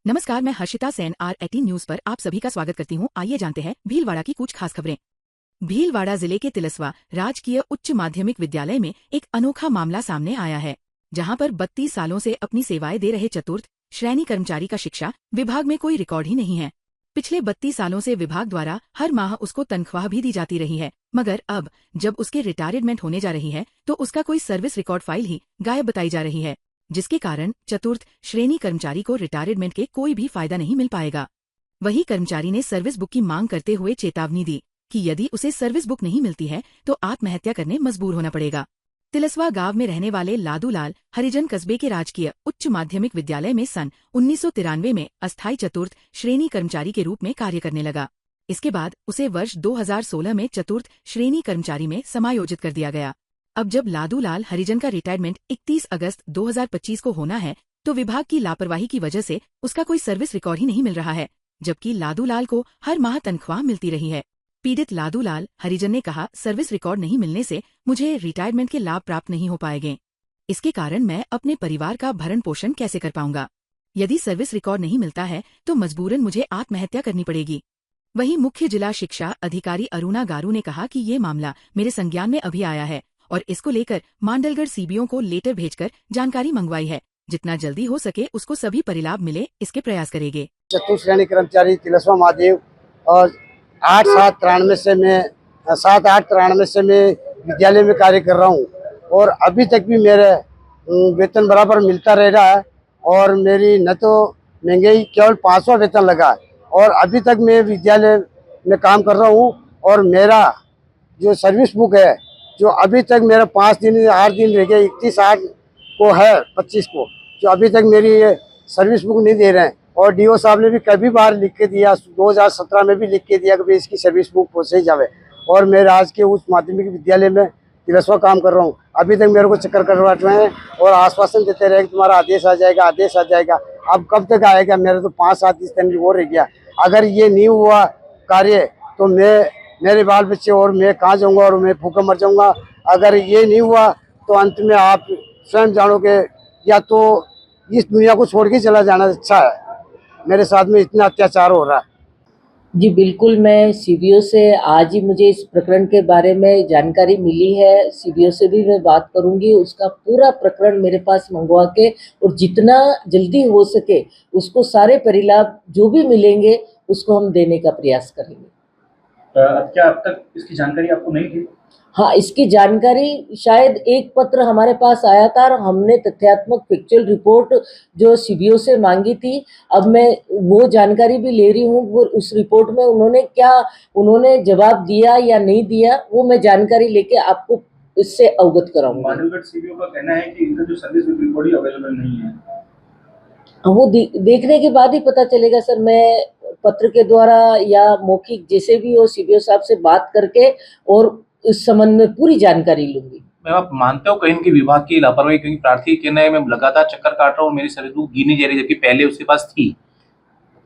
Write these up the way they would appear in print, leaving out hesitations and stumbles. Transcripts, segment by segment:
नमस्कार, मैं Harshita Sen R18 news पर आप सभी का स्वागत करती हूं। आइए जानते हैं भीलवाड़ा की कुछ खास खबरें। भीलवाड़ा जिले के तिलस्वा राजकीय उच्च माध्यमिक विद्यालय में एक अनोखा मामला सामने आया है, जहां पर 32 सालों से अपनी सेवाएं दे रहे चतुर्थ श्रेणी कर्मचारी का शिक्षा विभाग में कोई रिकॉर्ड ही नहीं है। पिछले 32 सालों से विभाग द्वारा हर माह उसको तनख्वाह भी दी जाती रही है, मगर अब जब उसके रिटायरमेंट होने जा रही है तो उसका कोई सर्विस रिकॉर्ड फाइल ही गायब बताई जा रही है, जिसके कारण चतुर्थ श्रेणी कर्मचारी को रिटायरमेंट के कोई भी फायदा नहीं मिल पाएगा। वही कर्मचारी ने सर्विस बुक की मांग करते हुए चेतावनी दी कि यदि उसे सर्विस बुक नहीं मिलती है तो आत्महत्या करने मजबूर होना पड़ेगा। तिलस्वा गांव में रहने वाले लादूलाल हरिजन कस्बे के राजकीय उच्च माध्यमिक विद्यालय में सन 1993 में अस्थायी चतुर्थ श्रेणी कर्मचारी के रूप में कार्य करने लगा। इसके बाद उसे वर्ष 2016 में चतुर्थ श्रेणी कर्मचारी में समायोजित कर दिया गया। अब जब लादूलाल हरिजन का रिटायरमेंट 31 अगस्त 2025 को होना है तो विभाग की लापरवाही की वजह से उसका कोई सर्विस रिकॉर्ड ही नहीं मिल रहा है, जबकि लादूलाल को हर माह तनख्वाह मिलती रही है। पीड़ित लादूलाल हरिजन ने कहा, सर्विस रिकॉर्ड नहीं मिलने से मुझे रिटायरमेंट के लाभ प्राप्त नहीं हो पाएंगे। इसके कारण मैं अपने परिवार का भरण पोषण कैसे कर पाऊंगा। यदि सर्विस रिकॉर्ड नहीं मिलता है तो मजबूरन मुझे आत्महत्या करनी पड़ेगी। वहीं मुख्य जिला शिक्षा अधिकारी अरुणा गारू ने कहा कि ये मामला मेरे संज्ञान में अभी आया है और इसको लेकर मांडलगढ़ सीबीओ को लेटर भेजकर जानकारी मंगवाई है। जितना जल्दी हो सके उसको सभी परिलाभ मिले इसके प्रयास करेंगे। चतुर्थ श्रेणी कर्मचारी तिलस्वा महादेव और 8/7/93 से मैं 7/8/93 से मैं विद्यालय में कार्य कर रहा हूँ और अभी तक भी मेरे वेतन बराबर मिलता रह रहा है और मेरी न तो महंगाई केवल 500 वेतन लगा है और अभी तक मैं विद्यालय में काम कर रहा हूँ और मेरा जो सर्विस बुक है जो अभी तक मेरा 5 दिन 8 दिन रह गए 31/8 को है 25 को जो अभी तक मेरी ये सर्विस बुक नहीं दे रहे हैं और डीओ साहब ने भी कभी बार लिख के दिया, 2017 में भी लिख के दिया कि भाई इसकी सर्विस बुक पहुँचे जावे और मैं आज के उच्च माध्यमिक विद्यालय में तिलस्वा काम कर रहा हूँ। अभी तक मेरे को चक्कर करवाते हैं और आश्वासन देते रहे कि तुम्हारा आदेश आ जाएगा, आदेश आ जाएगा। अब कब तक आएगा? मेरा तो 5-7 दिन वो रह गया। अगर ये नहीं हुआ कार्य तो मेरे बाल बच्चे और मैं कहाँ जाऊँगा और मैं भूखा मर जाऊँगा। अगर ये नहीं हुआ तो अंत में आप स्वयं जानोगे, या तो इस दुनिया को छोड़ के चला जाना अच्छा है। मेरे साथ में इतना अत्याचार हो रहा है। जी बिल्कुल, मैं सीबीओ से आज ही मुझे इस प्रकरण के बारे में जानकारी मिली है। सीबीओ से भी मैं बात करूंगी, उसका पूरा प्रकरण मेरे पास मंगवा के और जितना जल्दी हो सके उसको सारे परिलाभ जो भी मिलेंगे उसको हम देने का प्रयास करेंगे। क्या अब तक इसकी जानकारी आपको नहीं थी? हाँ, इसकी जानकारी शायद एक पत्र हमारे पास आया था और हमने तथ्यात्मक फैक्चुअल रिपोर्ट जो सीबीओ से मांगी थी। अब मैं वो जानकारी भी ले रही हूँ, वो उस रिपोर्ट में उन्होंने जवाब दिया या नहीं दिया वो मैं जानकारी लेके आपको इससे अवगत कराऊंगा। मांडलगढ़ सीबीओ का कहना है कि इनका जो सर्विस रिकॉर्ड ही अवेलेबल नहीं है। वो देखने के बाद ही पता चलेगा सर। मैं पत्र के द्वारा या मौखिक जैसे भी हो सीबीओ साहब से बात करके और इस संबंध में पूरी जानकारी लूंगी। मैं आप मानते हो कहीं की विभाग की लापरवाही, क्योंकि प्रार्थी कहना है मैं लगातार चक्कर काट रहा हूँ, मेरी सर्विस बुक दी नहीं जा रही जबकि पहले उसके पास थी।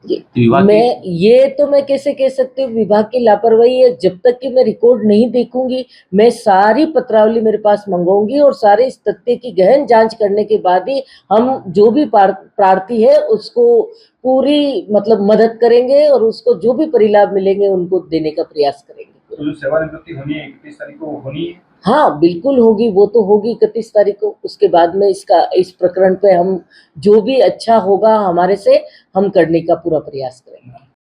मैं कैसे कह सकती हूँ विभाग की लापरवाही है? जब तक कि मैं रिकॉर्ड नहीं देखूंगी मैं सारी पत्रावली मेरे पास मंगवाऊंगी और सारे इस तथ्य की गहन जांच करने के बाद ही हम जो भी प्रार्थी है उसको पूरी मदद करेंगे और उसको जो भी परिलाभ मिलेंगे उनको देने का प्रयास करेंगे। तो जो सेवानिवृत्ति होनी है 31 तारीख को होनी है? हाँ बिल्कुल होगी, वो तो होगी 31 तारीख को। उसके बाद में इस प्रकरण पे हम जो भी अच्छा होगा हमारे से हम करने का पूरा प्रयास करेंगे।